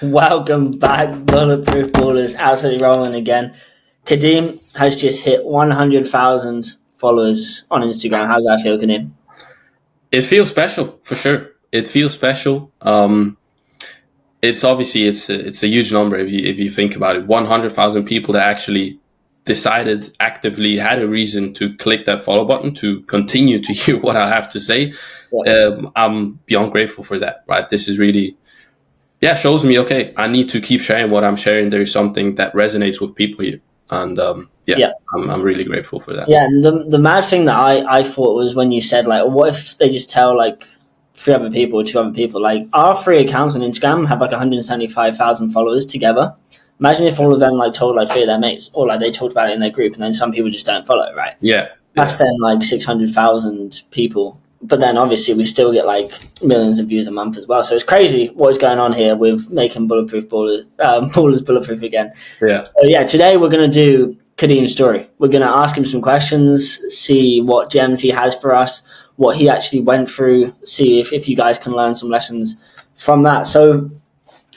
Welcome back, Bulletproof Ballers. Absolutely rolling again. Kadeem has just hit 100,000 followers on Instagram. How's that feel, Kadeem? It feels special for sure. It feels special. It's obviously it's a huge number if you think about it. 100,000 people that actually decided actively had a reason to click that follow button to continue to hear what I have to say. Yeah. I'm beyond grateful for that. Right, this is really shows me okay. I need to keep sharing what I'm sharing. There is something that resonates with people here, and Yeah. I'm really grateful for that. Yeah, and the mad thing that I thought was when you said, like, what if they just tell, like, three other people or two other people, like, our three accounts on Instagram have, like, 175,000 followers together. Imagine if all of them, like, told, like, three of their mates, or, like, they talked about it in their group, and then some people just don't follow, right? Yeah, That's then like 600,000 people. But then obviously we still get like millions of views a month as well. So it's crazy what is going on here with making ballers bulletproof again. yeah. So yeah, today we're going to do Kadeem's story. We're going to ask him some questions, see what gems he has for us, what he actually went through, see if you guys can learn some lessons from that. So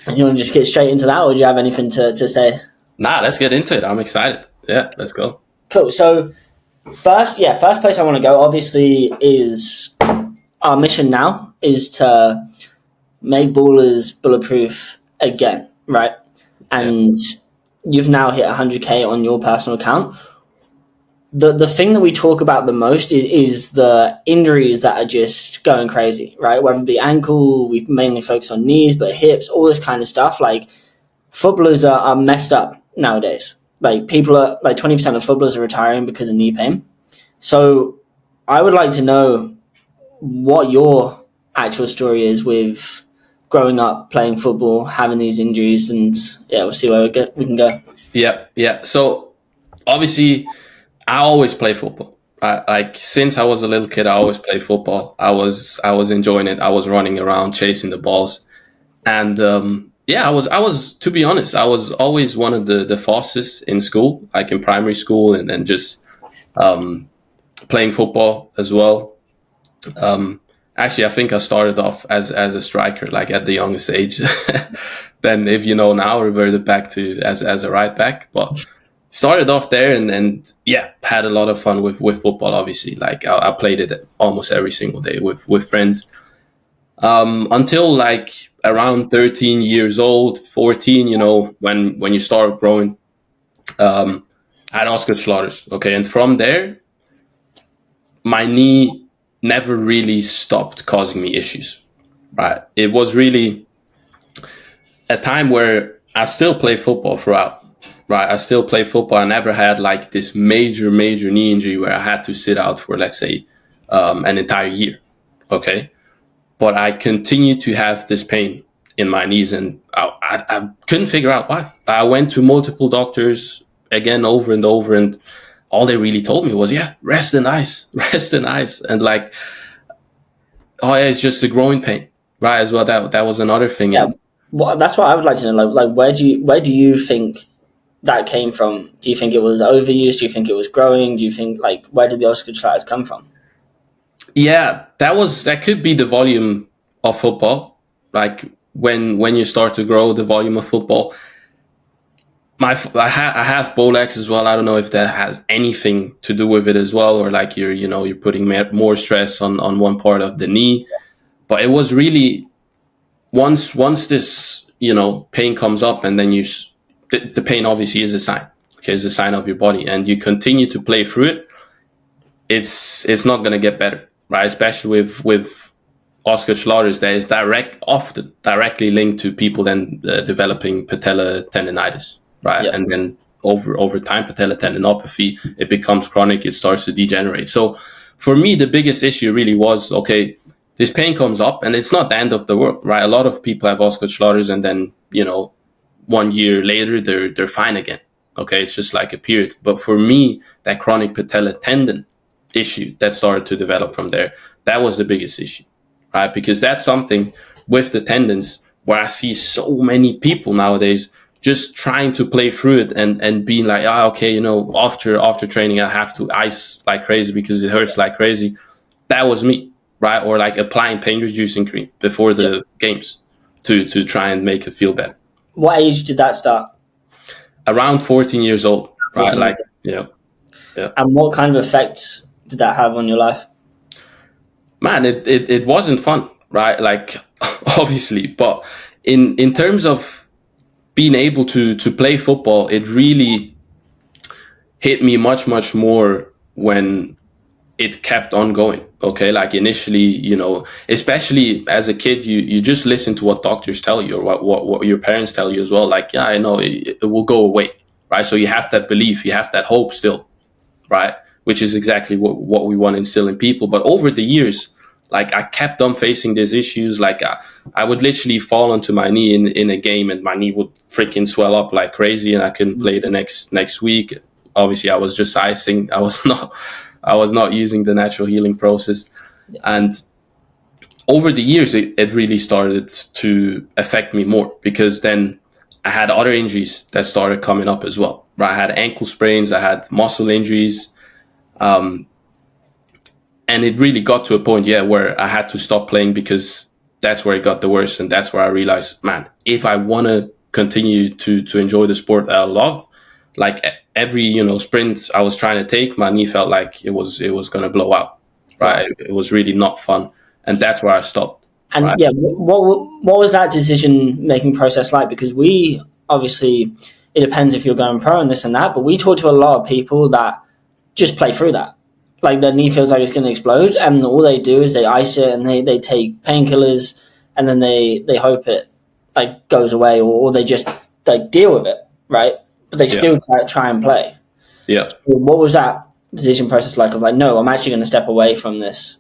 you want to just get straight into that, or do you have anything to say? Nah, let's get into it. I'm excited. Yeah, let's go. Cool. So first place I want to go obviously is our mission now is to make ballers bulletproof again, right? And you've now hit 100K on your personal account. The thing that we talk about the most is the injuries that are just going crazy, right? Whether it be ankle, we've mainly focused on knees, but hips, all this kind of stuff. Like, footballers are messed up nowadays. Like, people are like 20% of footballers are retiring because of knee pain. So I would like to know what your actual story is with growing up playing football, having these injuries, and yeah, we'll see where we can go. Yeah. So obviously, I always play football. Like since I was a little kid, I always played football. I was enjoying it. I was running around chasing the balls, and I was to be honest, I was always one of the fastest in school, like in primary school, and then just um, playing football as well. Actually, I think I started off as a striker, like at the youngest age. Then, if you know now, reverted back to as a right back, but started off there and yeah, had a lot of fun with football. Obviously, like I played it almost every single day with friends until like around 13 years old, 14. When you start growing, I had Oscar Schlatters. Okay, and from there, my knee never really stopped causing me issues. Right, it was really a time where I still play football throughout. Right, I still play football. I never had like this major knee injury where I had to sit out for, let's say, an entire year. Okay, but I continued to have this pain in my knees, and I couldn't figure out why. I went to multiple doctors again over and over, and all they really told me was, "Yeah, rest and ice, rest and ice," and like, "Oh yeah, it's just a growing pain." Right, as well. That was another thing, Yeah, and well, that's what I would like to know. Like where do you think that came from? Do you think it was overused? Do you think it was growing? Do you think, like, where did the Oscar slides come from? yeah, that could be the volume of football. Like when you start to grow the volume of football. I have Bolex as well. I don't know if that has anything to do with it as well, or like you're putting more stress on one part of the knee. But it was really once this pain comes up, and then the pain obviously is a sign. Okay, it's a sign of your body, and you continue to play through it. It's not gonna get better, right? Especially with Oscar Schlatters, that is often directly linked to people then developing patella tendonitis, right? Yeah, And then over time, patella tendinopathy, it becomes chronic, it starts to degenerate. So for me, the biggest issue really was, okay, this pain comes up, and it's not the end of the world, right? A lot of people have Oscar Schlatters, and then 1 year later they're fine again. Okay, it's just like a period. But for me, that chronic patella tendon issue that started to develop from there, that was the biggest issue, right? Because that's something with the tendons where I see so many people nowadays just trying to play through it and being like, okay, after training I have to ice like crazy because it hurts like crazy. That was me, right? Or like applying pain reducing cream before yeah. the games to try and make it feel better. What age did that start? Around 14 years old, right? 14 Like, years. yeah. And what kind of effect did that have on your life? Man, it wasn't fun, right? Like, obviously, but in terms of being able to play football, it really hit me much more when it kept on going. Okay, like initially, especially as a kid, you just listen to what doctors tell you or what your parents tell you as well. Like, yeah, I know it will go away, right? So you have that belief, you have that hope still, right? Which is exactly what we want to instill in people. But over the years, like I kept on facing these issues. Like I would literally fall onto my knee in a game, and my knee would freaking swell up like crazy, and I couldn't play the next week. Obviously, I was just icing. I was not using the natural healing process. And over the years, it really started to affect me more, because then I had other injuries that started coming up as well. Right? I had ankle sprains, I had muscle injuries. And it really got to a point, where I had to stop playing, because that's where it got the worst. And that's where I realized, man, if I want to continue to enjoy the sport that I love, like every sprint I was trying to take, my knee felt like it was going to blow out, right? It was really not fun, and that's where I stopped. And right? what was that decision making process like? Because we obviously, it depends if you're going pro and this and that, but we talk to a lot of people that just play through that. Like their knee feels like it's going to explode, and all they do is they ice it and they take painkillers, and then they hope it like goes away, or they just like deal with it, right? But they still try and play. Yeah. What was that decision process like? Of like, no, I'm actually going to step away from this,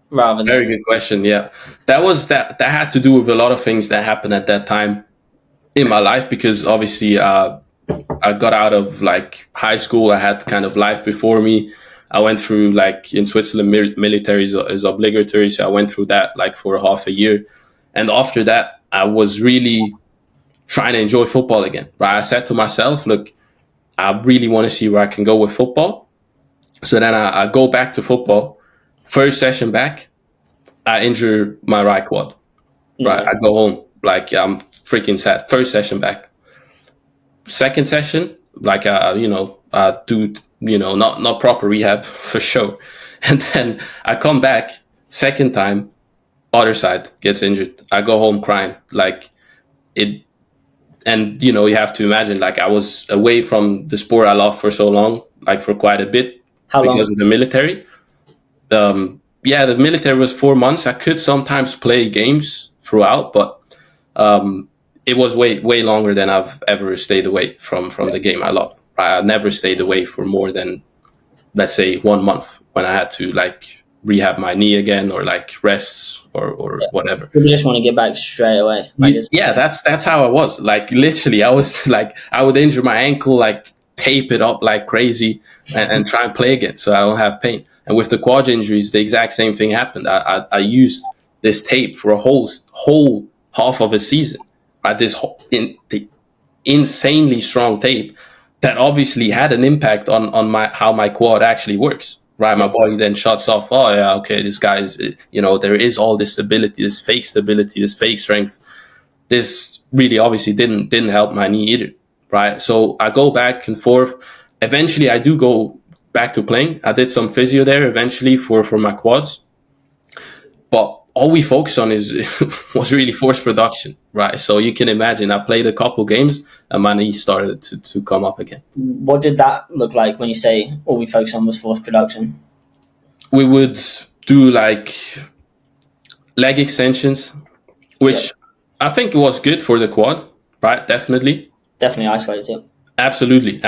rather than. Very good question. Yeah, that had to do with a lot of things that happened at that time in my life, because obviously I got out of like high school. I had kind of life before me. I went through, like in Switzerland, military is obligatory, so I went through that like for half a year, and after that I was really trying to enjoy football again, right? I said to myself, look, I really want to see where I can go with football. So then I go back to football. First session back, I injure my right quad, right? I go home, like I'm freaking sad. First session back. Second session, like do not proper rehab for sure. And then I come back, second time, other side gets injured. I go home crying, like it. And you have to imagine, like I was away from the sport I love for so long, like for quite a bit. How long? Because of the military. The military was 4 months. I could sometimes play games throughout, but it was way longer than I've ever stayed away from the game I love. I never stayed away for more than, let's say, 1 month, when I had to like rehab my knee again, or like rest or whatever. You just want to get back straight away. That's how I was. Like literally, I was like, I would injure my ankle, like tape it up like crazy, and try and play again so I don't have pain. And with the quad injuries, the exact same thing happened. I used this tape for a whole half of a season. Right? The insanely strong tape that obviously had an impact on how my quad actually works. Right, my body then shuts off. Oh yeah, okay, this guy is, there is all this stability, this fake strength. This really obviously didn't help my knee either. Right, so I go back and forth. Eventually, I do go back to playing. I did some physio there eventually for my quads, but all we focus on was really force production. Right, so you can imagine, I played a couple games and my knee started to come up again. What did that look like when you say all we focus on was force production? We would do like leg extensions, which I think was good for the quad, right? Definitely Isolates it. Absolutely.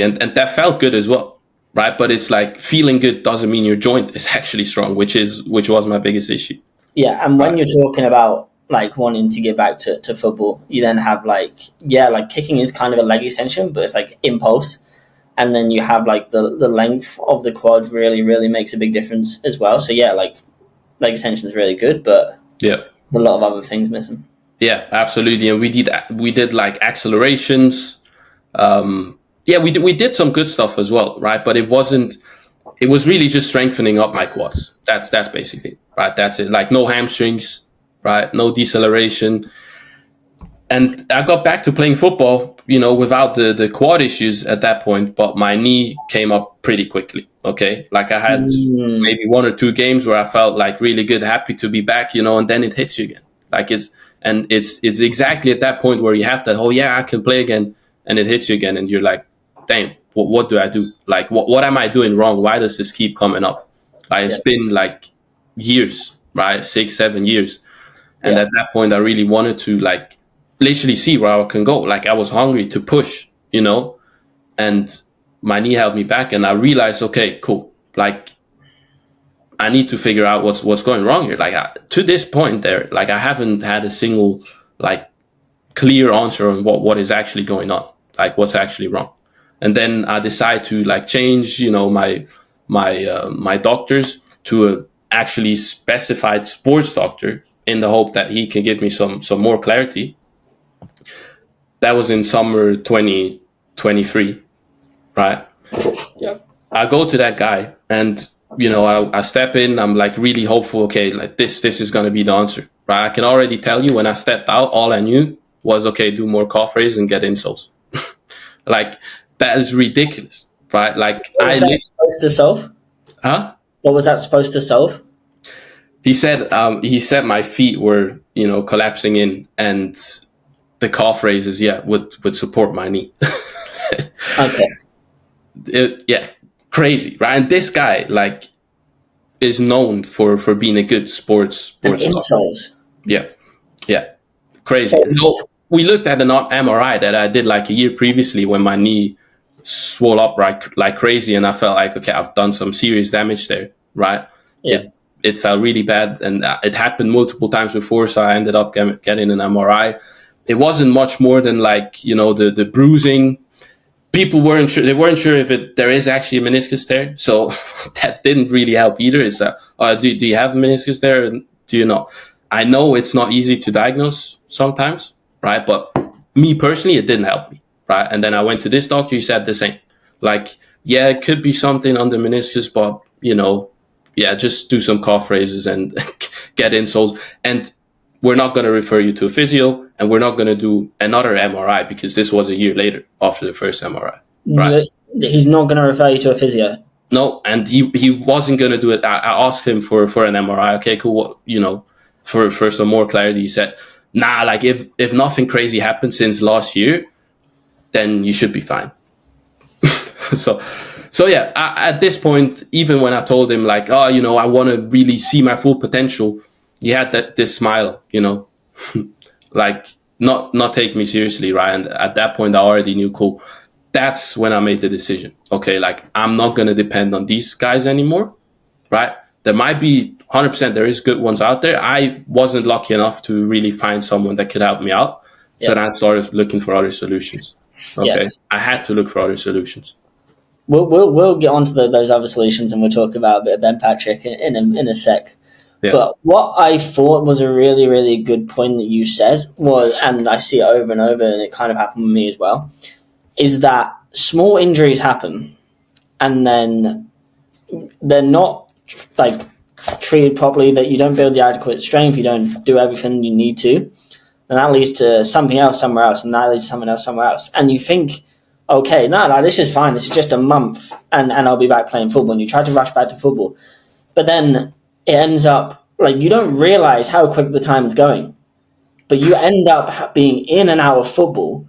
And that felt good as well, right? But it's like, feeling good doesn't mean your joint is actually strong, which was my biggest issue. Yeah, and when you're talking about like wanting to get back to football, you then have like kicking is kind of a leg extension, but it's like impulse. And then you have like the length of the quad really makes a big difference as well. So yeah, like leg extension is really good, but there's a lot of other things missing. Yeah, absolutely. And we did like accelerations. We did some good stuff as well, right? But it was really just strengthening up my quads. That's basically it, right? That's it. Like no hamstrings, right? No deceleration. And I got back to playing football, without the quad issues at that point, but my knee came up pretty quickly. Okay. Like I had maybe 1 or 2 games where I felt like really good, happy to be back, and then it hits you again. Like it's exactly at that point where you have that, oh yeah, I can play again. And it hits you again. And you're like, damn, what do I do? Like, what am I doing wrong? Why does this keep coming up? Like, it's been like years, right? 6, 7 years. And at that point, I really wanted to like literally see where I can go. Like I was hungry to push, and my knee held me back. And I realized, okay, cool. Like I need to figure out what's going wrong here. Like to this point there, like I haven't had a single like clear answer on what is actually going on, like what's actually wrong. And then I decide to like change, my doctors to a actually specified sports doctor in the hope that he can give me some more clarity. That was in summer 2023, right? Yep. I go to that guy and, I step in, I'm like really hopeful, okay, like this is going to be the answer, right? I can already tell you when I stepped out, all I knew was, okay, do more calf raises and get insoles. Like, that is ridiculous, right? Like, What was that supposed to solve? Huh? What was that supposed to solve? He said my feet were, collapsing in, and the calf raises, would support my knee. Okay. Crazy, right? And this guy, like, is known for being a good sports Insoles. Yeah, crazy. So we looked at an MRI that I did like a year previously when my knee swelled up like crazy, and I felt like, okay, I've done some serious damage there, right? Yeah. It felt really bad, and it happened multiple times before, so I ended up getting an MRI. It wasn't much more than like, the bruising. People weren't sure. They weren't sure if there is actually a meniscus there, so that didn't really help either. It's do you have a meniscus there? Do you know? I know it's not easy to diagnose sometimes, right? But me personally, it didn't help me, right? And then I went to this doctor. He said the same. Like, yeah, it could be something on the meniscus, but just do some calf raises and get insoles. And we're not going to refer you to a physio, and we're not going to do another MRI because this was a year later after the first MRI. Right? He's not going to refer you to a physio. No, and he wasn't going to do it. I asked him for an MRI. Okay, cool. For some more clarity, he said, nah, like if nothing crazy happened since last year, then you should be fine. So yeah, at this point, even when I told him like, oh, I want to really see my full potential, he had this smile, like not taking me seriously, right? And at that point, I already knew, cool. That's when I made the decision. Okay, like I'm not going to depend on these guys anymore, right? There might be 100%, there is good ones out there. I wasn't lucky enough to really find someone that could help me out. So then I started looking for other solutions. Okay, yes. I had to look for other solutions. We'll get onto those other solutions, and we'll talk about a bit of Ben Patrick in a sec. Yeah. But what I thought was a really, really good point that you said was, and I see it over and over, and it kind of happened with me as well, is that small injuries happen, and then they're not like treated properly, that you don't build the adequate strength, you don't do everything you need to, and that leads to something else somewhere else, and that leads to something else somewhere else. And you think, okay, no, like, this is fine, this is just a month, and I'll be back playing football, and you try to rush back to football. But then it ends up, like, you don't realize how quick the time is going. But you end up being in and out of football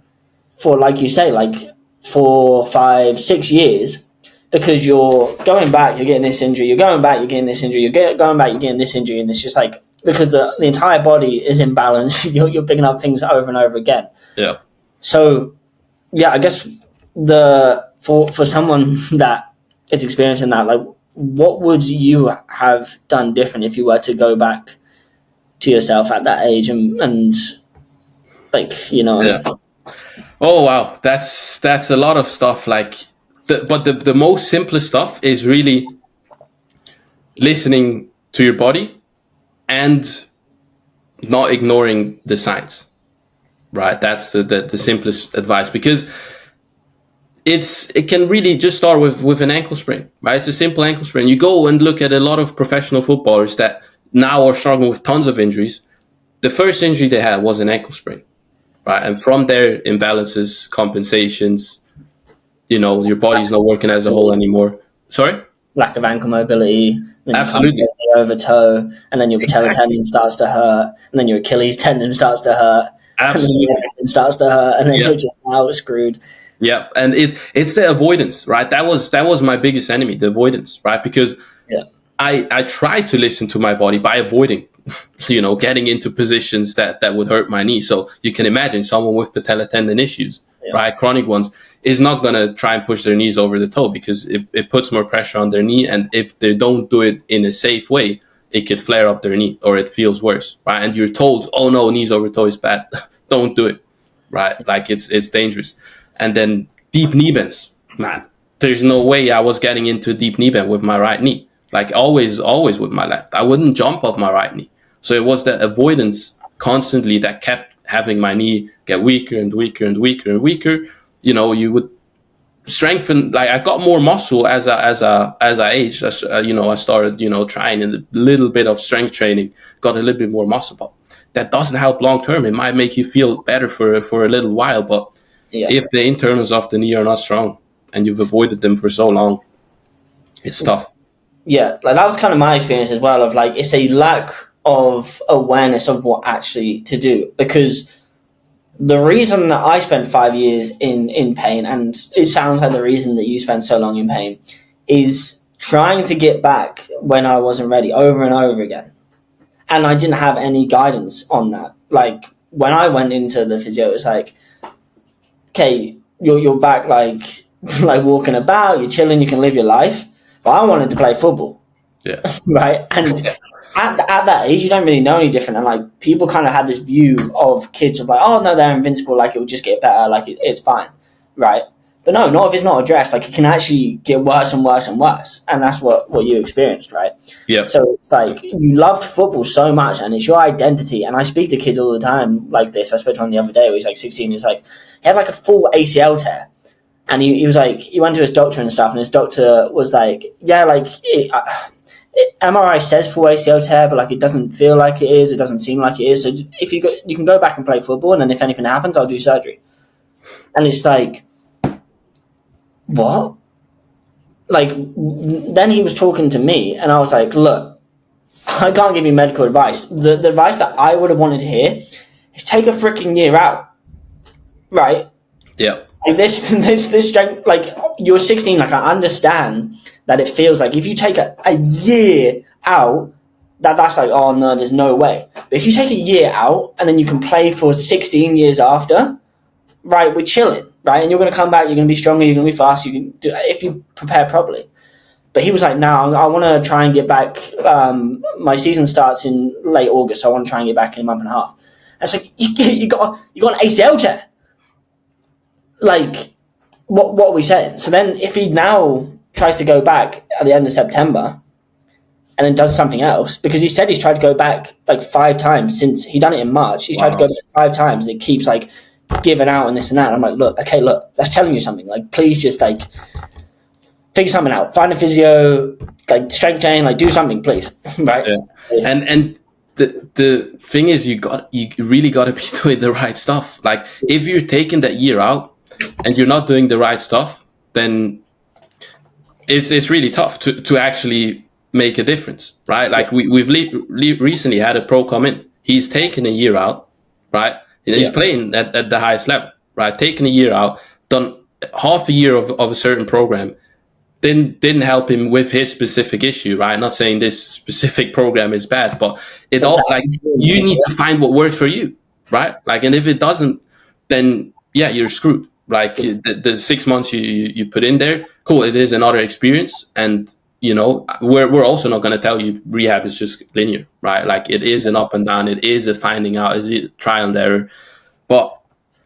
for, like you say, like 4, 5, 6 years, because you're going back, you're getting this injury, you're going back, you're getting this injury, you're going back, you're getting this injury, and it's just like, because the entire body is imbalanced, you're picking up things over and over again. Yeah. So, yeah, I guess for someone that is experiencing that, like, what would you have done different if you were to go back to yourself at that age and like, Yeah. Oh wow, that's a lot of stuff. Like, but the most simplest stuff is really listening to your body and not ignoring the signs. Right, that's the simplest advice, because it can really just start with an ankle sprain, right? It's a simple ankle sprain. You go and look at a lot of professional footballers that now are struggling with tons of injuries. The first injury they had was an ankle sprain, right? And from there, imbalances, compensations, your body's not working as a whole anymore. Sorry? Lack of ankle mobility, then Absolutely. you can't over toe, and then your patella tendon starts to hurt, and then your Achilles tendon starts to hurt, Absolutely. and then everything starts to hurt, and then Yeah. you're just out screwed. Yeah, and it's the avoidance, right? That was my biggest enemy, the avoidance, right? Because Yeah. I tried to listen to my body by avoiding, getting into positions that would hurt my knee. So you can imagine someone with patella tendon issues, right, chronic ones, is not going to try and push their knees over the toe because it puts more pressure on their knee. And if they don't do it in a safe way, it could flare up their knee or it feels worse, right? And you're told, oh no, knees over toe is bad. Don't do it, right? Like it's dangerous. And then deep knee bends, man. There's no way I was getting into a deep knee bend with my right knee. Like always with my left. I wouldn't jump off my right knee. So it was that avoidance constantly that kept having my knee get weaker and weaker and weaker and weaker. You would strengthen. Like I got more muscle as I aged. I started trying a little bit of strength training, got a little bit more muscle. But that doesn't help long term. It might make you feel better for a little while, but if the internals of the knee are not strong and you've avoided them for so long, it's tough. Yeah, like that was kind of my experience as well. Of like, it's a lack of awareness of what actually to do, because the reason that I spent 5 years in pain, and it sounds like the reason that you spent so long in pain, is trying to get back when I wasn't ready over and over again. And I didn't have any guidance on that. Like when I went into the physio, it was like, okay, you're back, like walking about, you're chilling, you can live your life. But I wanted to play football. Yeah. Right? And at that age, you don't really know any different. And like people kind of had this view of kids of like, oh no, they're invincible, like it will just get better, like it's fine. Right? But no, not if it's not addressed. Like it can actually get worse and worse and worse. And that's what you experienced, right? Yeah. So it's like you loved football so much and it's your identity. And I speak to kids all the time like this. I spoke to one the other day where he's like 16. He's like, he had like a full ACL tear. And he was like, he went to his doctor and stuff, and his doctor was like, yeah, like, MRI says full ACL tear, but like it doesn't feel like it is, it doesn't seem like it is. So if you can go back and play football, and then if anything happens, I'll do surgery. And it's like, what? Like, then he was talking to me, and I was like, look, I can't give you medical advice. The advice that I would have wanted to hear is take a freaking year out, right? Yeah. Like this strength, like you're 16, like I understand that it feels like if you take a year out, that's like, oh no, there's no way. But if you take a year out and then you can play for 16 years after, right, we're chilling, right? And you're going to come back, you're going to be stronger, you're going to be faster, you can do if you prepare properly. But he was like, no, I want to try and get back. My season starts in late August, so I want to try and get back in a month and a half. And it's like, you got an ACL tear. Like, what are we saying? So then if he now tries to go back at the end of September and then does something else, because he said he's tried to go back like 5 times since he done it in March. He's tried to go back 5 times and it keeps like giving out and this and that. And I'm like, look, that's telling you something. Like, please just like figure something out. Find a physio, like strength training, like do something, please. Right? Yeah. And the thing is, you really got to be doing the right stuff. Like if you're taking that year out and you're not doing the right stuff, then it's really tough to actually make a difference, right? Like we've recently had a pro come in. He's taken a year out, right? And he's playing at the highest level, right? Taken a year out, done half a year of a certain program, didn't help him with his specific issue, right? Not saying this specific program is bad, but it all like you need to find what works for you, right? Like, and if it doesn't, then yeah, you're screwed. Like the 6 months you put in there, cool. It is another experience, and we're also not going to tell you rehab is just linear, right? Like it is an up and down. It is a finding out. Is it trial and error? But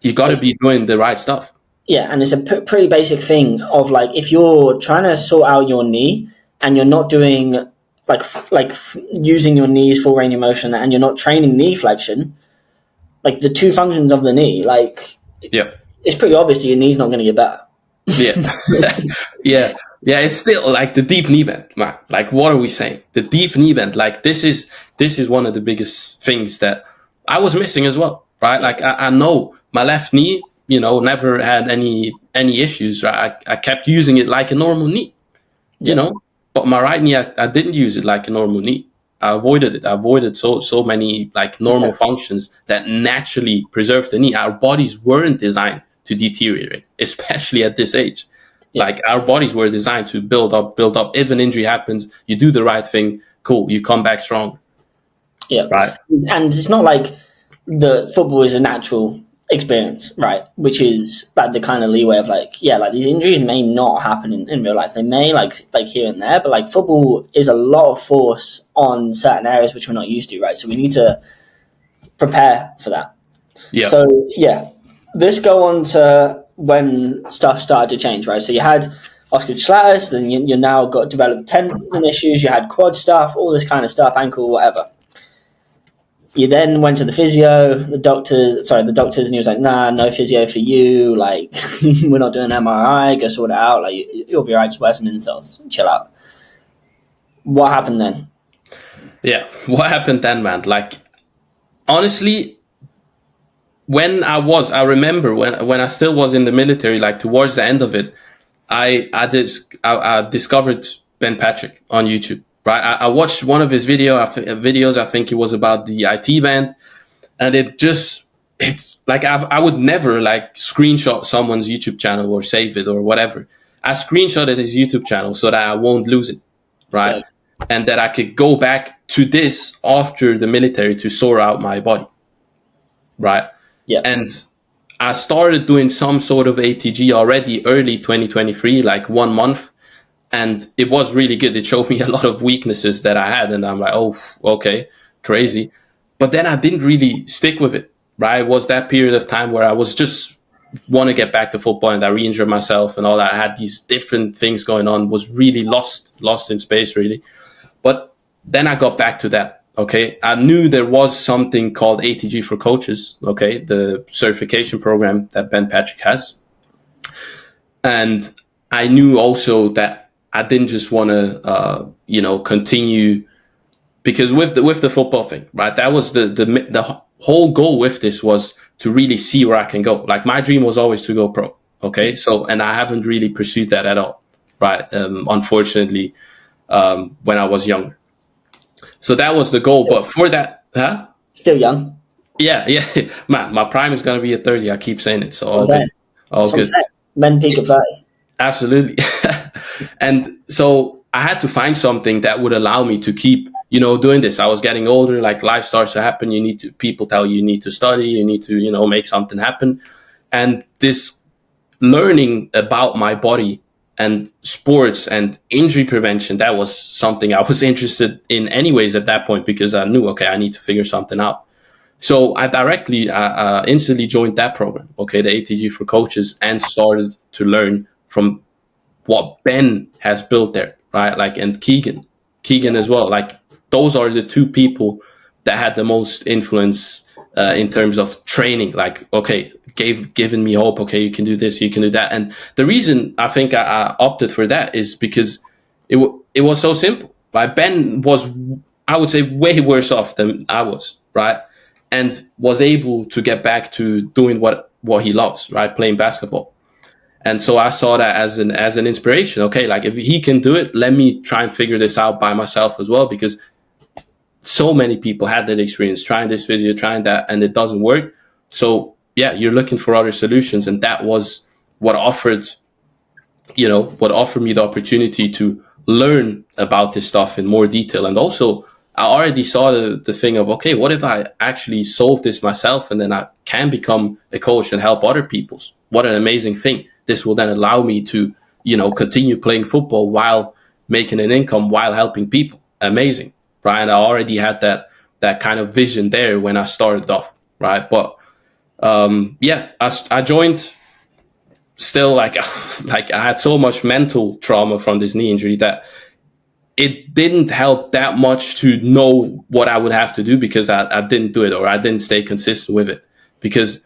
you got to be doing the right stuff. Yeah, and it's a pretty basic thing of like if you're trying to sort out your knee and you're not doing like using your knees full range of motion and you're not training knee flexion, like the 2 functions of the knee, like it's pretty obvious your knee's not going to get better. Yeah. Yeah, it's still like the deep knee bend, man. Like, what are we saying? The deep knee bend, like this is one of the biggest things that I was missing as well, right? Like I know my left knee, never had any issues. Right? I kept using it like a normal knee, but my right knee, I didn't use it like a normal knee. I avoided it. I avoided so many like normal functions that naturally preserve the knee. Our bodies weren't designed to deteriorate, especially at this age. Yeah. Like our bodies were designed to build up. If an injury happens, you do the right thing. Cool, you come back strong. Yeah, right. And it's not like the football is a natural experience, right? Which is like the kind of leeway of like these injuries may not happen in real life. They may like here and there, but like football is a lot of force on certain areas which we're not used to, right? So we need to prepare for that. Yeah. So let's go on to when stuff started to change, right? So you had Oscar Schlatters, then you now got developed tendon issues, you had quad stuff, all this kind of stuff, ankle, whatever. You then went to the physio, the doctors, and he was like, nah, no physio for you. Like, we're not doing MRI, go sort it out. Like, you'll be all right, just wear some insoles, chill out. What happened then? Yeah, what happened then, man? Like, honestly, I remember when I still was in the military, like towards the end of it, I discovered Ben Patrick on YouTube. Right, I watched one of his videos. I think it was about the IT band, and it's like I would never like screenshot someone's YouTube channel or save it or whatever. I screenshotted his YouTube channel so that I won't lose it, right? Okay. And that I could go back to this after the military to sort out my body, right? Yeah. And I started doing some sort of ATG already early 2023, like 1 month. And it was really good. It showed me a lot of weaknesses that I had. And I'm like, oh, okay, crazy. But then I didn't really stick with it, right? It was that period of time where I was just want to get back to football, and I re-injured myself and all that. I had these different things going on, was really lost in space, really. But then I got back to that, okay? I knew there was something called ATG for coaches, okay? The certification program that Ben Patrick has. And I knew also that I didn't just want to, continue, because with the football thing, right? That was the whole goal with this, was to really see where I can go. Like, my dream was always to go pro. Okay. So, and I haven't really pursued that at all. Right. Unfortunately, when I was younger. So that was the goal. But for that, Still young. Yeah. Man, my prime is going to be at 30. I keep saying it. So all good. All good. Men peak at 30. Absolutely. And so I had to find something that would allow me to keep, doing this. I was getting older, like life starts to happen. People tell you need to study, you need to, make something happen. And this learning about my body and sports and injury prevention, that was something I was interested in anyways at that point, because I knew, okay, I need to figure something out. So I instantly joined that program, okay, the ATG for coaches, and started to learn from what Ben has built there, right? Like, and Keegan as well. Like, those are the two people that had the most influence in terms of training. Like, okay, given me hope. Okay, you can do this, you can do that. And the reason I think I opted for that is because it was so simple. Right? Ben was, I would say, way worse off than I was, right? And was able to get back to doing what he loves, right? Playing basketball. And so I saw that as an inspiration. Okay, like, if he can do it, let me try and figure this out by myself as well, because so many people had that experience, trying this physio, trying that, and it doesn't work. So yeah, you're looking for other solutions, and that was what offered me the opportunity to learn about this stuff in more detail. And also, I already saw the thing of, okay, what if I actually solve this myself, and then I can become a coach and help other people? What an amazing thing. This will then allow me to, continue playing football while making an income, while helping people. Amazing, right? And I already had that kind of vision there when I started off, right? But I joined still, like I had so much mental trauma from this knee injury that it didn't help that much to know what I would have to do, because I didn't do it, or I didn't stay consistent with it. Because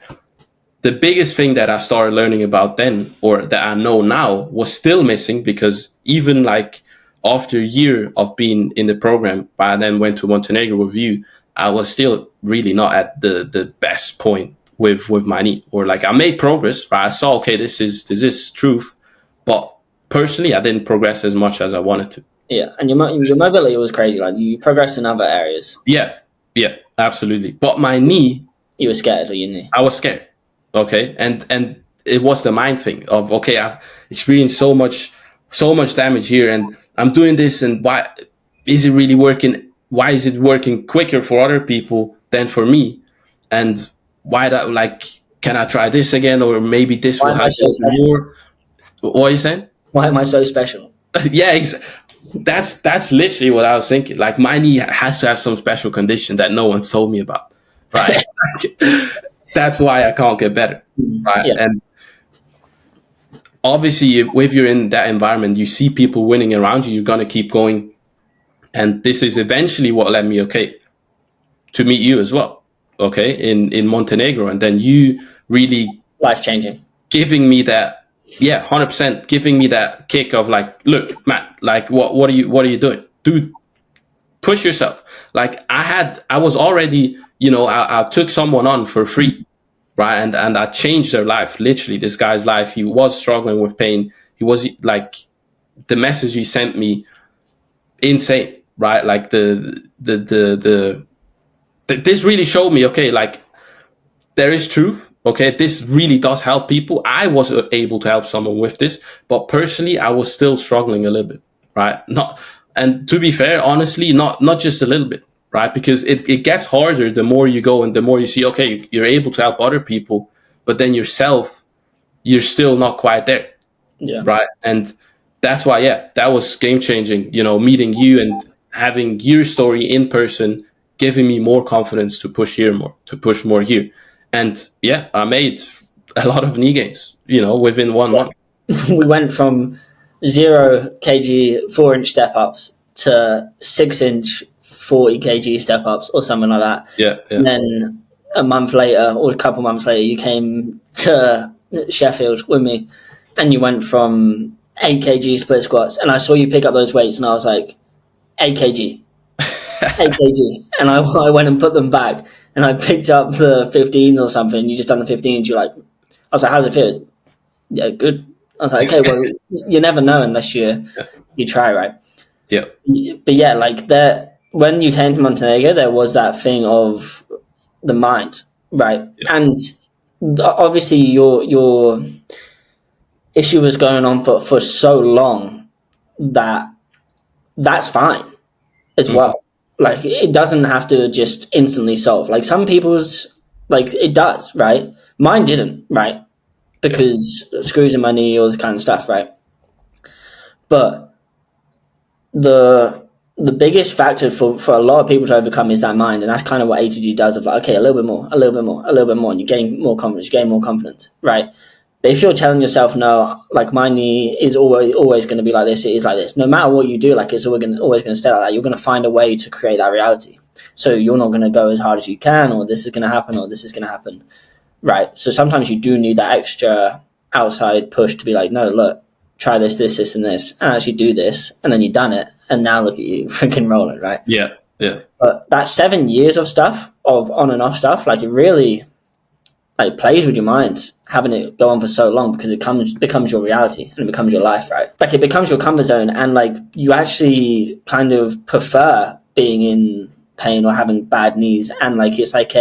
the biggest thing that I started learning about then, or that I know now, was still missing, because even like after a year of being in the program, I then went to Montenegro with you, I was still really not at the best point with my knee, or like I made progress, right? I saw, okay, this is truth, but personally I didn't progress as much as I wanted to. Yeah, and your mobility was crazy. Like you progressed in other areas. Yeah, absolutely. But my knee, you were scared of your knee. I was scared. Okay, and it was the mind thing of, okay, I've experienced so much damage here, and I'm doing this, and why is it really working? Why is it working quicker for other people than for me? And why that, like, can I try this again, or maybe this will help more? What are you saying? Why am I so special? Yeah, that's literally what I was thinking. Like, my knee has to have some special condition that no one's told me about, right? That's why I can't get better, right? Yeah. And obviously, if you're in that environment, you see people winning around you, you're gonna keep going. And this is eventually what led me, okay, to meet you as well, okay, in Montenegro, and then you really life-changing, giving me that, 100%, giving me that kick of like, look, Matt, like what are you doing, dude? Push yourself. Like I was already, I took someone on for free, right, and I changed their life. Literally, this guy's life. He was struggling with pain. He was like, the message he sent me, insane, right? Like this really showed me, okay, like there is truth. Okay, this really does help people. I was able to help someone with this, but personally, I was still struggling a little bit, right? And to be fair, honestly, not just a little bit, right? Because it gets harder the more you go and the more you see, okay, you're able to help other people, but then yourself, you're still not quite there, right? And that's why, that was game changing. Meeting you and having your story in person, giving me more confidence to push more here. And I made a lot of knee gains, within 1 month. We went from 0 kg 4-inch step ups to 6-inch 40 kg step ups or something like that. Yeah. And then a month later, or a couple months later, you came to Sheffield with me, and you went from 8 kg split squats, and I saw you pick up those weights, and I was like, 8 kg. 8 kg. And I went and put them back, and I picked up the 15s or something. You just done the 15s. You're like, I was like, how's it feel? Yeah, good. I was like, okay, well, you never know unless you try, right? Yeah. But like when you came to Montenegro, there was that thing of the mind, right? Yeah. And obviously your issue was going on for so long that's fine as well. Like, it doesn't have to just instantly solve. Like, some people's, like, it does, right? Mine didn't, right? Because screws in my knee, all this kind of stuff, right? But the biggest factor for a lot of people to overcome is that mind, and that's kind of what ATG does, of like, okay, a little bit more, and you gain more confidence, right? But if you're telling yourself, no, like, my knee is always going to be like this, it is like this, no matter what you do, like, it's always going to stay like that, you're going to find a way to create that reality. So you're not going to go as hard as you can, or this is going to happen, or this is going to happen, right? So sometimes you do need that extra outside push to be like, no, look, try this, and this, and actually do this, and then you've done it, and now look at you freaking rolling, right? Yeah. But that 7 years of stuff, of on and off stuff, like, it really, like, plays with your mind, having it go on for so long, because it becomes your reality, and it becomes your life, right? Like, it becomes your comfort zone, and like, you actually kind of prefer being in pain or having bad knees, and like, it's like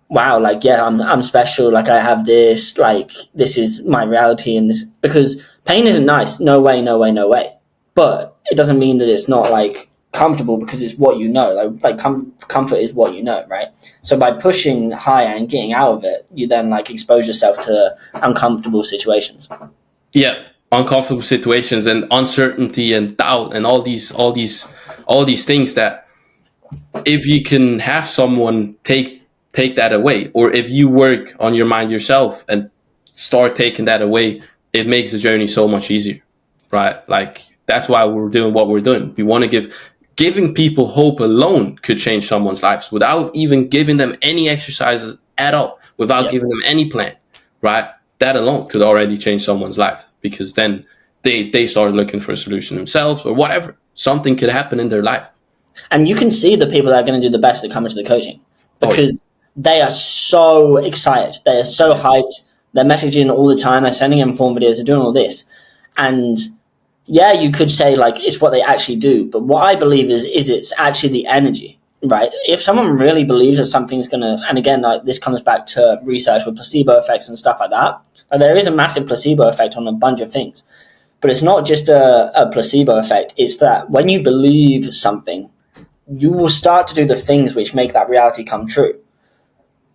wow, like, I'm special, like, I have this, like, this is my reality, and this, because pain isn't nice, no way, but it doesn't mean that it's not, like, comfortable, because it's what you know, like comfort is what you know, right? So by pushing higher and getting out of it, you then, like, expose yourself to uncomfortable situations. Uncomfortable situations and uncertainty and doubt and all these things that, if you can have someone take that away, or if you work on your mind yourself and start taking that away, it makes the journey so much easier, right? Like, that's why we're doing what we're doing. We want to giving people hope alone could change someone's lives, without even giving them any exercises at all, without giving them any plan, right? That alone could already change someone's life, because then they start looking for a solution themselves, or whatever. Something could happen in their life. And you can see the people that are going to do the best that come into the coaching, because they are so excited. They are so hyped. They're messaging all the time. They're sending in form videos. They're doing all this. And yeah, you could say like it's what they actually do. But what I believe is it's actually the energy, right? If someone really believes that something's going to, and again, like this comes back to research with placebo effects and stuff like that. Like, there is a massive placebo effect on a bunch of things. But it's not just a placebo effect. It's that when you believe something, you will start to do the things which make that reality come true.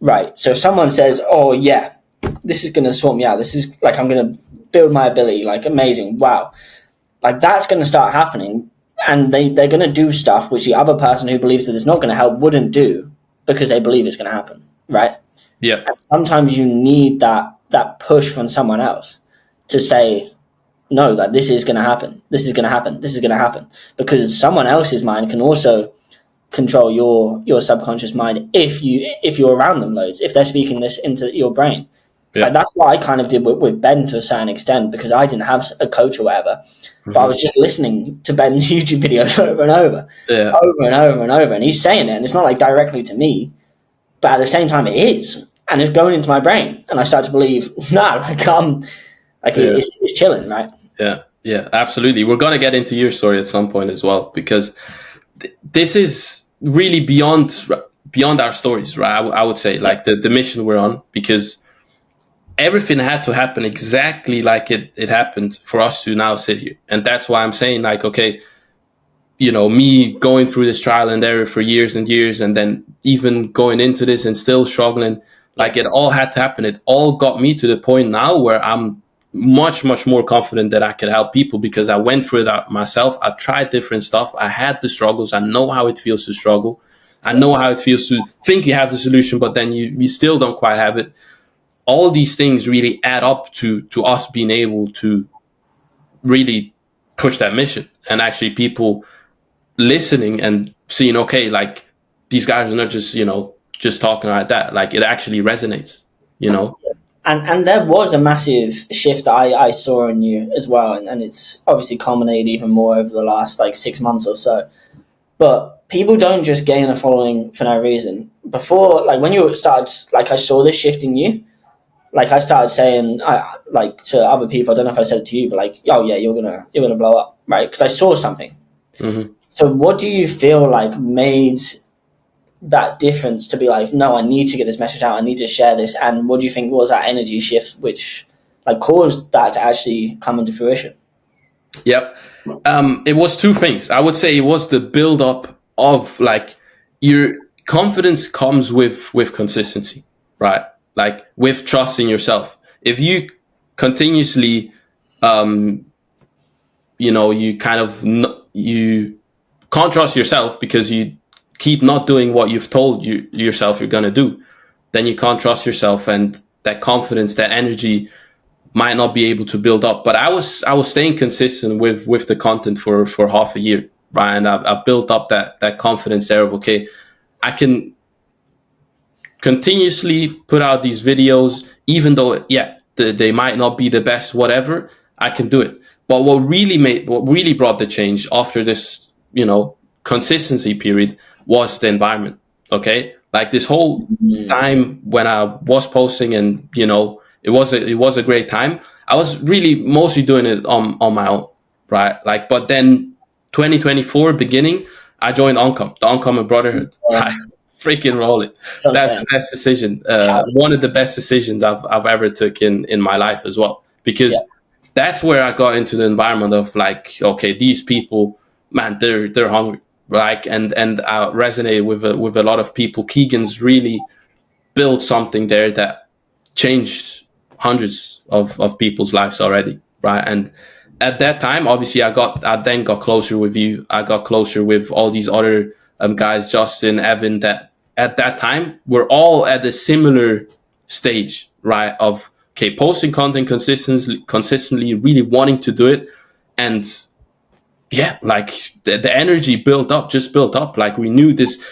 Right. So if someone says, oh, yeah, this is going to sort me out. This is like, I'm going to build my ability. Like, amazing. Wow. Like, that's going to start happening. And they're going to do stuff which the other person who believes that it's not going to help wouldn't do because they believe it's going to happen. Right. Yeah. And sometimes you need that push from someone else to say, no, that this is going to happen. This is going to happen. This is going to happen. Because someone else's mind can also control your subconscious mind if you're around them loads, if they're speaking this into your brain. Yeah. Like, that's what I kind of did with Ben to a certain extent, because I didn't have a coach or whatever, but I was just listening to Ben's YouTube videos over and over, over and over and over, and he's saying it, and it's not like directly to me, but at the same time it is, and it's going into my brain, and I start to believe, it's chilling, right? Yeah, absolutely. We're going to get into your story at some point as well, because this is really beyond our stories, right? I would say, like, the mission we're on, because everything had to happen exactly like it happened for us to now sit here. And that's why I'm saying, like, okay, me going through this trial and error for years and years, and then even going into this and still struggling, like, it all had to happen. It all got me to the point now where I'm much, much more confident that I can help people, because I went through that myself. I tried different stuff. I had the struggles. I know how it feels to struggle. I know how it feels to think you have the solution, but then you still don't quite have it. All these things really add up to us being able to really push that mission, and actually people listening and seeing, okay, like, these guys are not just talking like that. Like, it actually resonates, And there was a massive shift that I saw in you as well, and it's obviously culminated even more over the last 6 months or so. But people don't just gain a following for no reason. Before, when you started, I saw this shift in you. I started saying, to other people, I don't know if I said it to you, but oh yeah, you're gonna blow up, right? Because I saw something. Mm-hmm. So what do you feel like made that difference to be no, I need to get this message out, I need to share this? And what do you think was that energy shift which caused that to actually come into fruition? Yep. It was two things. I would say it was the build up of your confidence comes with consistency, right? With trust in yourself. If you continuously, you can't trust yourself because you keep not doing what you've told yourself you're going to do, then you can't trust yourself, and that confidence, that energy might not be able to build up. But I was staying consistent with the content for half a year, right? And I built up that confidence there of, okay, I can continuously put out these videos, even though, they might not be the best, whatever, I can do it. But what really brought the change after this, consistency period was the environment. Okay. This whole time when I was posting, and, it was a great time. I was really mostly doing it on my own, right? But then 2024 beginning, I joined Oncom, the Uncommon Brotherhood. Right? Freaking roll it. That's the best decision. One of the best decisions I've ever took in my life as well, because that's where I got into the environment of okay, these people, man, they're hungry, right? And I resonated with a lot of people. Keegan's really built something there that changed hundreds of people's lives already, right? And at that time, obviously, I then got closer with you. I got closer with all these other guys, Justin, Evan, that at that time we're all at a similar stage, right? Of, okay, posting content consistently, really wanting to do it. And the energy built up. We knew this.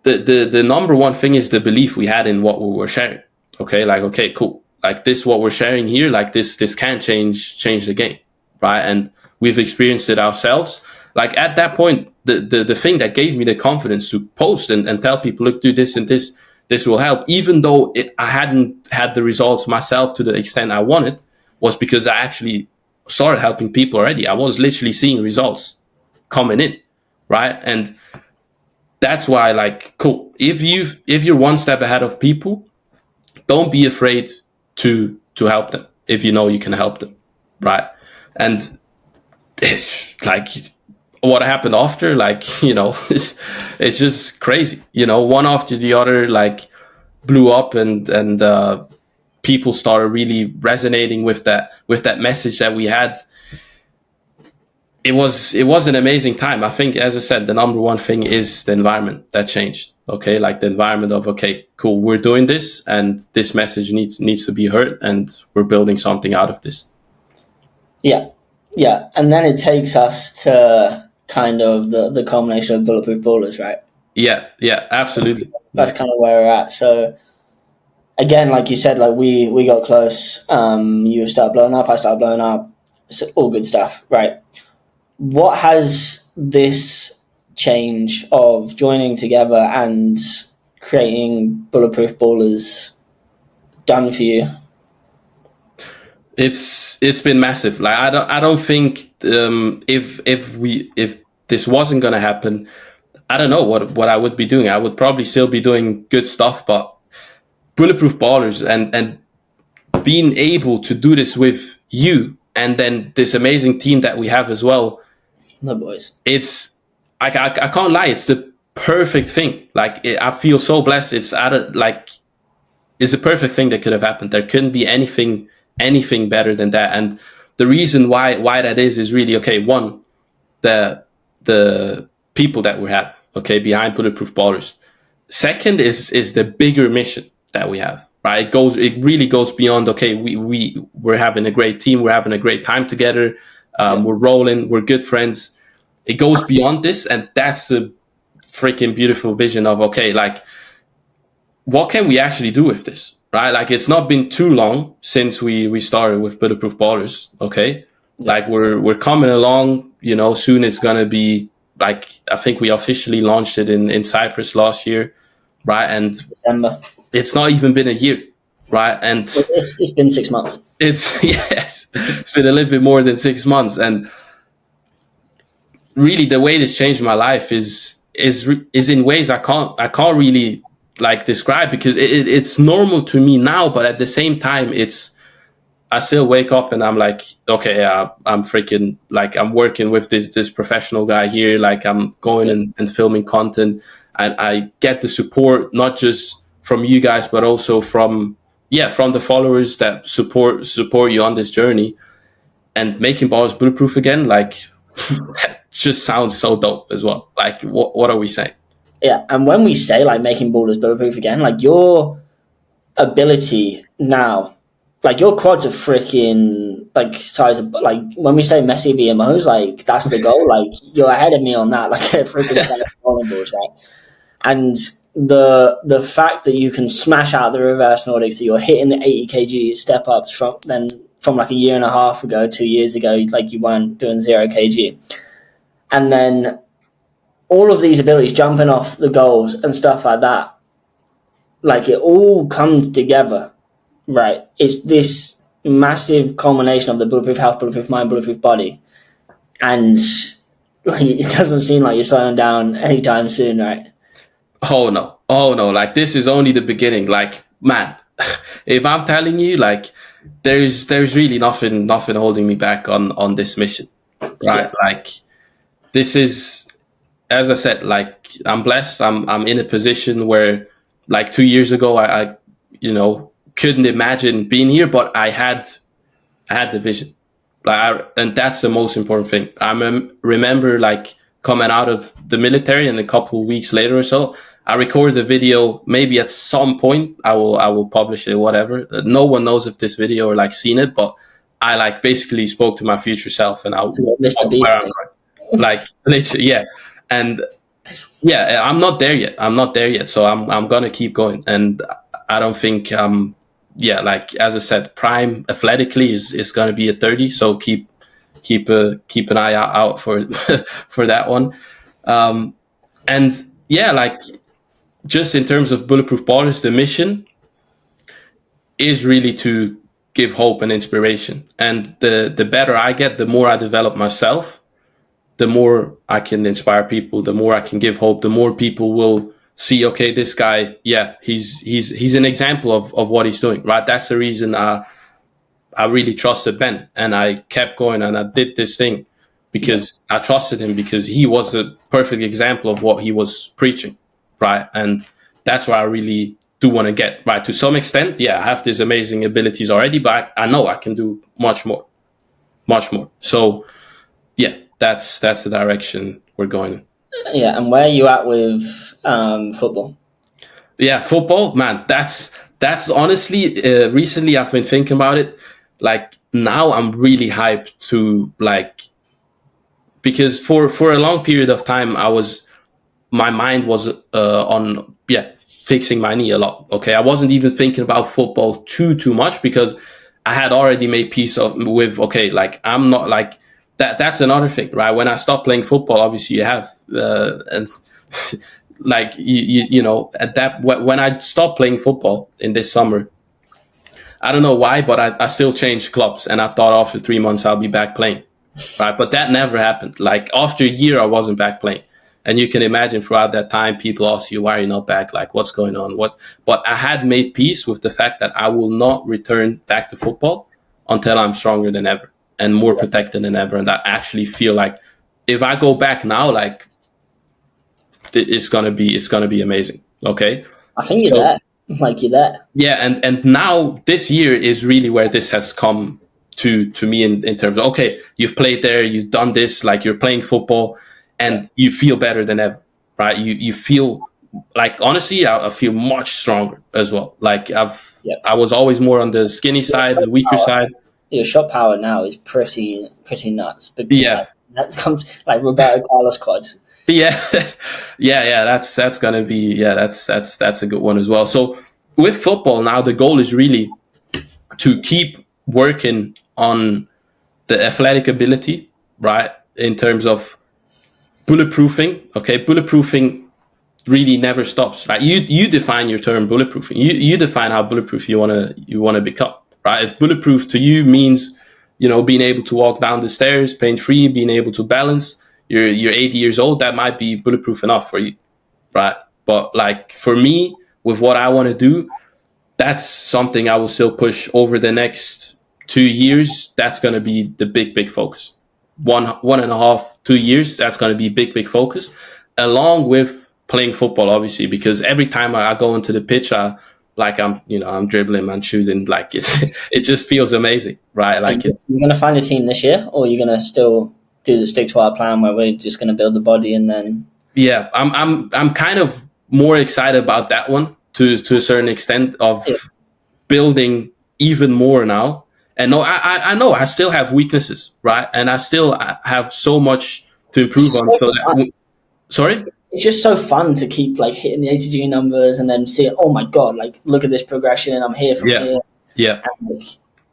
The number one thing is the belief we had in what we were sharing. Okay, okay, cool. This, what we're sharing here, this can change the game, right? And we've experienced it ourselves. At that point, the thing that gave me the confidence to post and tell people, look, do this and this this will help, even though I hadn't had the results myself to the extent I wanted, was because I actually started helping people already. I was literally seeing results coming in, right? And that's why, like, cool. If you're one step ahead of people, don't be afraid to help them if you know you can help them, right? And it's like what happened after, like, it's just crazy. One after the other, like, blew up, and people started really resonating with that message that we had. It was an amazing time. I think, as I said, the number one thing is the environment that changed. Okay, like the environment of, okay, cool, we're doing this, and this message needs to be heard, and we're building something out of this. Yeah, and then it takes us to kind of the culmination of Bulletproof Ballers, right? Yeah, absolutely. That's kind of where we're at. So again, like you said, like we got close. You start blowing up, I start blowing up. It's all good stuff, right? What has this change of joining together and creating Bulletproof Ballers done for you? It's been massive. Like, I don't think if this wasn't gonna happen, I don't know what I would be doing. I would probably still be doing good stuff, but Bulletproof Ballers and being able to do this with you, and then this amazing team that we have as well. The boys. It's I can't lie. It's the perfect thing. Like, I feel so blessed. It's a perfect thing that could have happened. There couldn't be anything better than that. And the reason why that is really, okay, one, the people that we have, okay, behind Bulletproof Ballers. Second is the bigger mission that we have, right? It really goes beyond, okay, we're having a great team, we're having a great time together, we're rolling, we're good friends. It goes beyond this, and that's a freaking beautiful vision of, okay, like, what can we actually do with this, right? Like, it's not been too long since we started with Bulletproof Ballers, okay? Like, we're coming along, soon it's gonna be, like, I think we officially launched it in Cyprus last year, right? And December. It's not even been a year, right? And it's been 6 months. It's been a little bit more than 6 months, and really the way this changed my life is in ways I can't really, like, describe, because it's normal to me now, but at the same time, I still wake up and I'm like, okay, I'm freaking, like, I'm working with this professional guy here, like, I'm going and filming content, and I get the support not just from you guys, but also from the followers that support you on this journey. And making Ballers bulletproof again, like, that just sounds so dope as well. Like, what are we saying? Yeah, and when we say, like, making Ballers bulletproof again, like, your ability now, like, your quads are freaking, like, size of, like, when we say Messi VMOs, like, that's the goal. Like, you're ahead of me on that. Like, they're freaking bowling balls, right? And the fact that you can smash out the reverse Nordics, that you're hitting the 80 kg step ups from like a year and a half ago, 2 years ago, like, you weren't doing 0 kg. And then all of these abilities, jumping off the goals and stuff like that, like, it all comes together, right? It's this massive culmination of the Bulletproof Health, Bulletproof Mind, Bulletproof Body. And, like, it doesn't seem like you're slowing down anytime soon, right? Oh no. Like, this is only the beginning. Like, man, if I'm telling you, like, there's really nothing holding me back on this mission, right? Yeah. Like, this is, as I said, like, I'm blessed. I'm in a position where, like, 2 years ago, I couldn't imagine being here, but I had the vision, and that's the most important thing. I remember, like, coming out of the military, and a couple of weeks later or so, I recorded a video. Maybe at some point I will publish it, whatever. No one knows if this video or, like, seen it, but I, like, basically spoke to my future self, and Mr. Beast, like, literally, yeah. And yeah, I'm not there yet. So I'm gonna keep going, and I don't think like, as I said, prime athletically is gonna be at 30. So keep an eye out for for that one. And yeah, like, just in terms of Bulletproof Ballers, the mission is really to give hope and inspiration. And the better I get, the more I develop myself, the more I can inspire people, the more I can give hope, the more people will see, okay, this guy, yeah, he's an example of what he's doing, right? That's the reason I really trusted Ben, and I kept going and I did this thing because I trusted him, because he was a perfect example of what he was preaching, right? And that's where I really do want to get, right? To some extent, yeah, I have these amazing abilities already, but I know I can do much more. So yeah, that's the direction we're going in. Yeah, and where are you at with football? Yeah, football, man. That's honestly, recently I've been thinking about it. Like now, I'm really hyped to like, because for a long period of time, my mind was on fixing my knee a lot. Okay, I wasn't even thinking about football too much because I had already made peace with, okay, like I'm not like that. That's another thing, right? When I stopped playing football, obviously you have and like you know, at that, when I stopped playing football in this summer, I don't know why, but I still changed clubs, and I thought after 3 months I'll be back playing, right? But that never happened. Like after a year, I wasn't back playing, and you can imagine throughout that time, people ask you, "Why are you not back? Like, what's going on?" But I had made peace with the fact that I will not return back to football until I'm stronger than ever and more protected than ever, and I actually feel like if I go back now, like it's gonna be amazing. Okay, I think you're there. Like you're there. Yeah, and now this year is really where this has come to me in terms of, okay, you've played there, you've done this, like you're playing football, and you feel better than ever, right? You feel like, honestly, I feel much stronger as well. Like I was always more on the skinny side, the weaker side. Your shot power now is pretty nuts. But Yeah, that comes like Roberto Carlos quads. Yeah, that's gonna be that's a good one as well. So with football now, the goal is really to keep working on the athletic ability, right? In terms of bulletproofing. Okay, bulletproofing really never stops, right? You define your term bulletproofing. You define how bulletproof you wanna become, right? If bulletproof to you means, you know, being able to walk down the stairs pain free, being able to balance. You're 80 years old, that might be bulletproof enough for you, right? But like for me, with what I want to do, that's something I will still push over the next 2 years. That's going to be the big focus. 1.5, 2 years, that's going to be big focus, along with playing football, obviously, because every time I go into the pitch, I'm dribbling and shooting, like it just feels amazing, right? Like you're going to find a team this year, or you're going to still stick to our plan where we're just going to build the body and then. Yeah, I'm kind of more excited about that one to a certain extent of building even more now. And no, I know I still have weaknesses, right? And I still have so much to improve on. Sorry? It's just so fun to keep like hitting the ATG numbers and then see, oh my God, like look at this progression. I'm here from here. Yeah. And, like,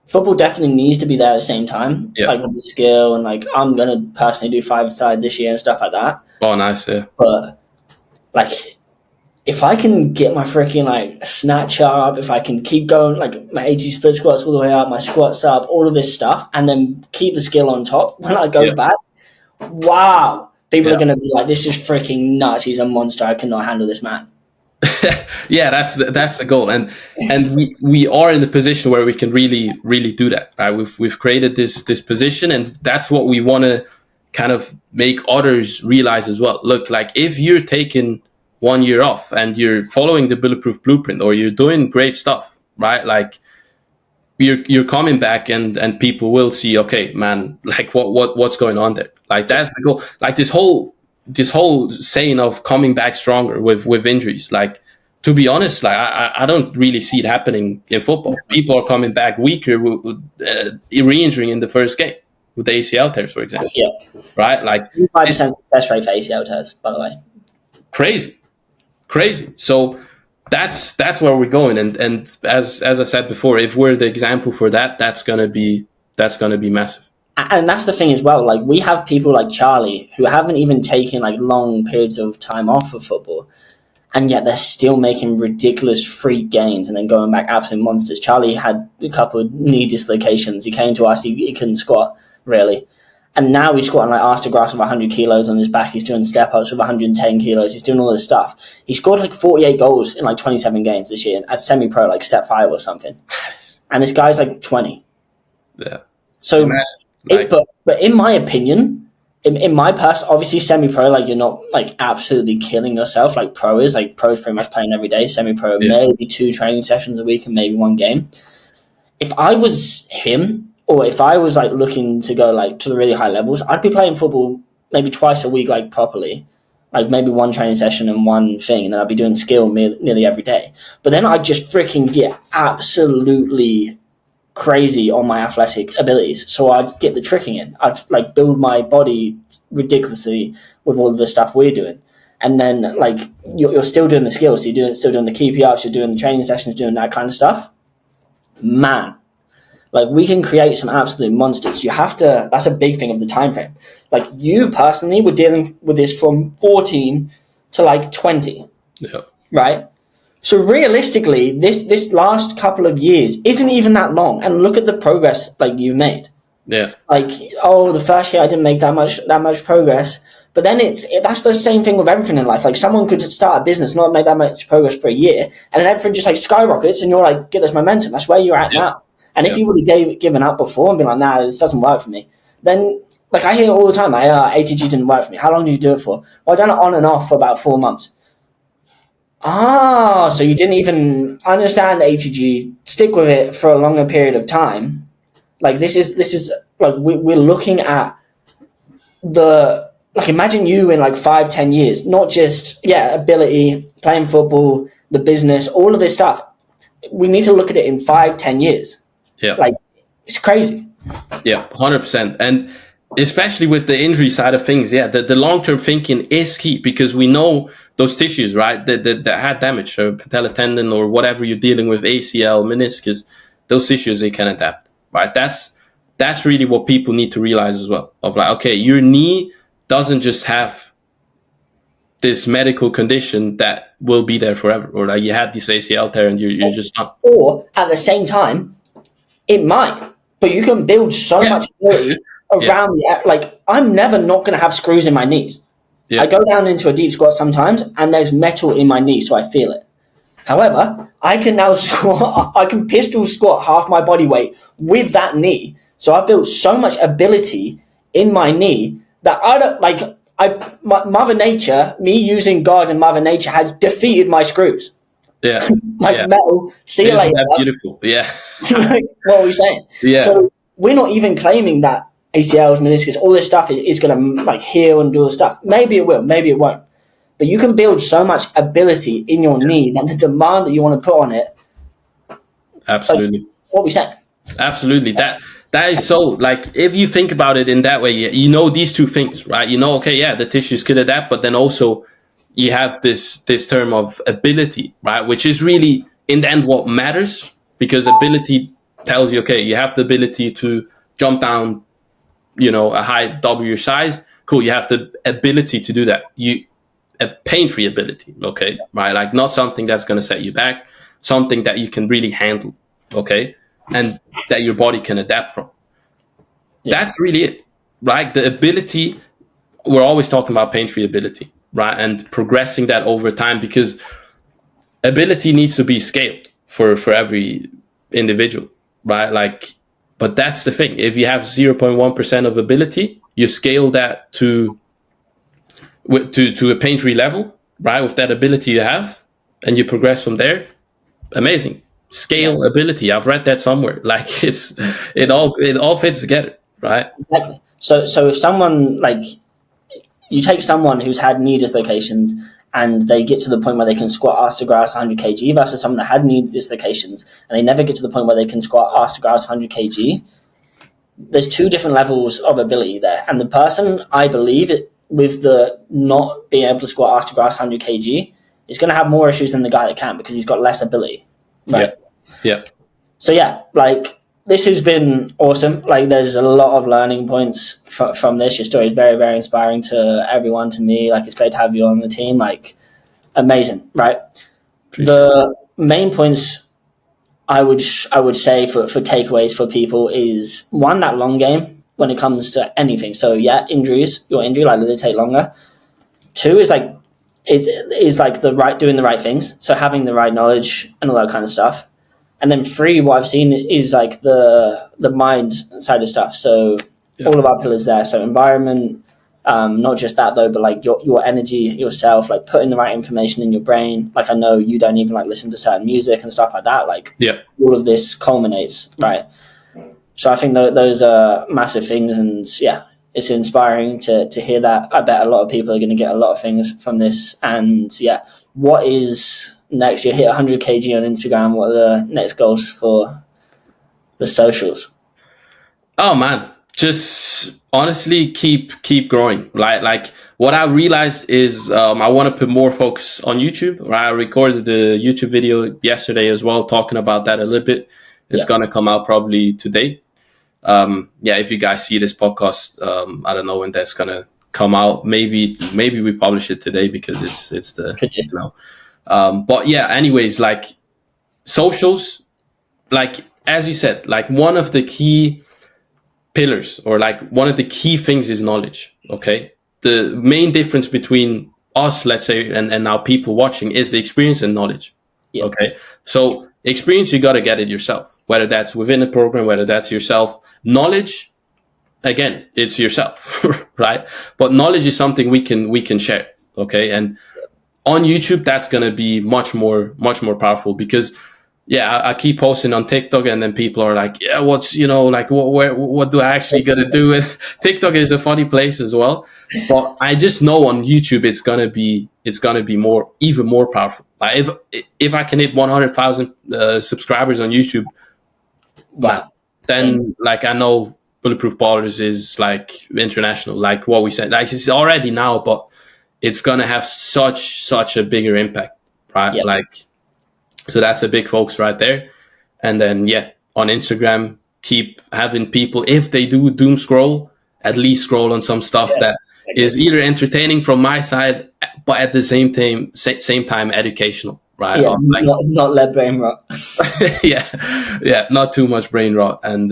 football definitely needs to be there at the same time, like with the skill, and like I'm gonna personally do 5-a-side this year and stuff like that. Oh, nice, yeah. But like, if I can get my freaking like snatch up, if I can keep going, like my 80 split squats all the way up, my squats up, all of this stuff, and then keep the skill on top when I go back, wow, people are gonna be like, "This is freaking nuts. He's a monster. I cannot handle this man." Yeah, that's the goal, and we are in the position where we can really do that, right? We've created this position, and that's what we want to kind of make others realize as well. Look, like if you're taking 1 year off and you're following the Bulletproof blueprint, or you're doing great stuff, right? Like you're coming back, and people will see, okay, man, like what's going on there? Like that's the goal. Like this whole saying of coming back stronger with injuries, like, to be honest, like I don't really see it happening in football. People are coming back weaker, re-injuring in the first game with the ACL tears, for example. Yeah. Right? Like 5% success rate for ACL tears, by the way. Crazy. So that's where we're going, and as I said before, if we're the example for that, that's gonna be massive. And that's the thing as well. Like we have people like Charlie who haven't even taken like long periods of time off of football, and yet they're still making ridiculous freak gains and then going back absolute monsters. Charlie had a couple of knee dislocations. He came to us, he couldn't squat, really. And now he's squatting like arse to grass with 100 kilos on his back. He's doing step-ups with 110 kilos. He's doing all this stuff. He scored like 48 goals in like 27 games this year as semi-pro, like step 5 or something. And this guy's like 20. Yeah. So, but in my opinion, in my personal, obviously semi-pro, like you're not like absolutely killing yourself like pro is. Like pro is pretty much playing every day. Semi-pro, maybe 2 training sessions a week and maybe 1 game. If I was him, or if I was like looking to go like to the really high levels, I'd be playing football maybe twice a week, like properly, like maybe 1 training session and 1 thing, and then I'd be doing skill nearly every day. But then I'd just freaking get absolutely crazy on my athletic abilities. So I'd get the tricking in. I'd like build my body ridiculously with all of the stuff we're doing. And then like you're still doing the skills. So you're still doing the keepy ups, you're doing the training sessions, doing that kind of stuff. Man, like we can create some absolute monsters. You have to, that's a big thing of the time frame. Like you personally were dealing with this from 14 to like 20. Yeah. Right? So realistically, this last couple of years isn't even that long, and look at the progress like you've made. Yeah. Like, oh, the first year I didn't make that much progress, but then that's the same thing with everything in life. Like someone could start a business, not make that much progress for a year, and then everything just like skyrockets, and you're like, get this momentum. That's where you're at now. And if you would have given up before and been like, nah, this doesn't work for me, then like I hear all the time, ATG didn't work for me. How long did you do it for? Well, I done it on and off for about 4 months. Ah, so you didn't even understand the ATG, stick with it for a longer period of time. Like this is like we're looking at the, like imagine you in like 5-10 years, not just ability, playing football, the business, all of this stuff. We need to look at it in 5-10 years. Yeah, like it's crazy. Yeah, 100%. And especially with the injury side of things, the long-term thinking is key, because we know those tissues, right, that had damage, or patella tendon or whatever you're dealing with, ACL, meniscus, those tissues, they can adapt, right? That's really what people need to realize as well, of like, okay, your knee doesn't just have this medical condition that will be there forever, or like you had this ACL tear and you're just not. Or at the same time, it might, but you can build so much ability around the, like I'm never not going to have screws in my knees. I go down into a deep squat sometimes and there's metal in my knee, so I feel it. However, I can now squat, I can pistol squat half my body weight with that knee. So I've built so much ability in my knee that I don't like, Mother Nature, me using God and Mother Nature has defeated my screws. Yeah. Metal, see you later. That's beautiful. Yeah. Like, what are we saying? Yeah. So we're not even claiming that ACLs, meniscus, all this stuff is going to like heal and do all this stuff. Maybe it will, maybe it won't. But you can build so much ability in your knee that the demand that you want to put on it. Absolutely. Like, what are we saying? Absolutely. That is so, like, if you think about it in that way, you know these two things, right? You know, okay, the tissues could adapt, but then also you have this term of ability, right? Which is really, in the end, what matters, because ability tells you, okay, you have the ability to jump down, a height double your size. Cool, you have the ability to do that. A pain-free ability, okay, right? Like not something that's going to set you back, something that you can really handle, okay, and that your body can adapt from. Yeah. That's really it, right? The ability, we're always talking about pain-free ability, right? And progressing that over time, because ability needs to be scaled for every individual, right? Like, but that's the thing. If you have 0.1% of ability, you scale that to a pain-free level, right? With that ability you have, and you progress from there. Amazing. Scale ability. I've read that somewhere. Like it all fits together, right? Exactly. So if someone, like, you take someone who's had knee dislocations and they get to the point where they can squat arse to grass 100 kg versus someone that had knee dislocations and they never get to the point where they can squat arse to grass 100 kg, there's 2 different levels of ability there. And the person, I believe, with the not being able to squat arse to grass 100 kg is going to have more issues than the guy that can, because he's got less ability. Right? Yeah. So like, this has been awesome. Like, there's a lot of learning points from this. Your story is very, very inspiring to everyone, to me. Like, it's great to have you on the team. Like, amazing, right? Appreciate The main points I would say for takeaways for people is one, that long game when it comes to anything. So yeah, your injury like they take longer. Two is like is like doing the right things. So having the right knowledge and all that kind of stuff. And then three, what I've seen is like the mind side of stuff. So all of our pillars there. So environment, not just that though, but like your energy yourself, like putting the right information in your brain. Like I know you don't even like listen to certain music and stuff like that. Like all of this culminates, right? So I think those are massive things, and yeah, it's inspiring to hear that. I bet a lot of people are going to get a lot of things from this. And yeah, what is next? You hit 100 kg on Instagram. What are the next goals for the socials? Oh man, just honestly keep growing. Like what I realized is I want to put more focus on YouTube. Right? I recorded the YouTube video yesterday as well, talking about that a little bit. It's gonna come out probably today. If you guys see this podcast, I don't know when that's gonna come out. Maybe we publish it today because it's the but yeah, anyways, like socials, like as you said, like one of the key pillars or like one of the key things is knowledge. Okay, the main difference between us, let's say, and now people watching is the experience and knowledge. Okay, so experience, you got to get it yourself, whether that's within a program, whether that's yourself. Knowledge, again, it's yourself, right? But knowledge is something we can share. Okay, and on YouTube, that's going to be much more powerful because I keep posting on TikTok and then people are like, yeah, what's, like what do I actually got to do? And TikTok is a funny place as well, but I just know on YouTube it's going to be even more powerful. Like if I can hit 100,000 subscribers on YouTube, wow, then like I know Bulletproof Ballers is like international, like what we said, like it's already now, but it's gonna have such a bigger impact, right? Yep. Like, so that's a big focus right there. And then on Instagram, keep having people, if they do doom scroll, at least scroll on some stuff that is either entertaining from my side, but at the same time educational, right? Yeah, not let brain rot. Not too much brain rot. And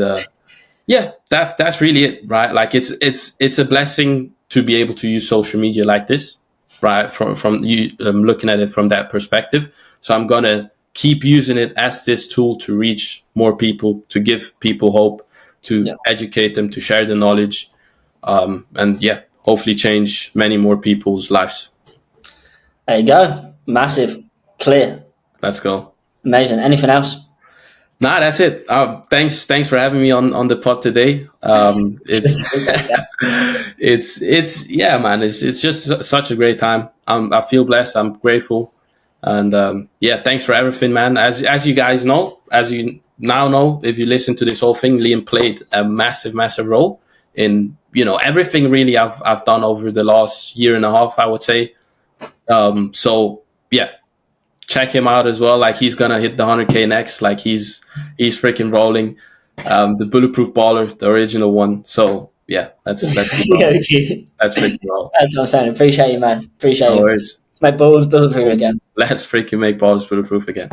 that's really it, right? Like it's a blessing to be able to use social media like this, right? From you looking at it from that perspective. So I'm gonna keep using it as this tool to reach more people, to give people hope, to educate them, to share the knowledge, and hopefully change many more people's lives. There you go. Massive, clear. Let's go. Amazing. Anything else? Nah, that's it. Thanks for having me on the pod today. It's man. It's just such a great time. I feel blessed. I'm grateful, and thanks for everything, man. As you guys know, as you now know, if you listen to this whole thing, Liam played a massive role in everything really I've done over the last year and a half, I would say. Check him out as well. Like he's gonna hit the 100K next. Like he's freaking rolling. The Bulletproof Baller, the original one. So that's pretty cool. That's pretty cool. That's what I'm saying. Appreciate you, man. Appreciate you. Worries. My balls bulletproof again. Let's freaking make balls bulletproof again.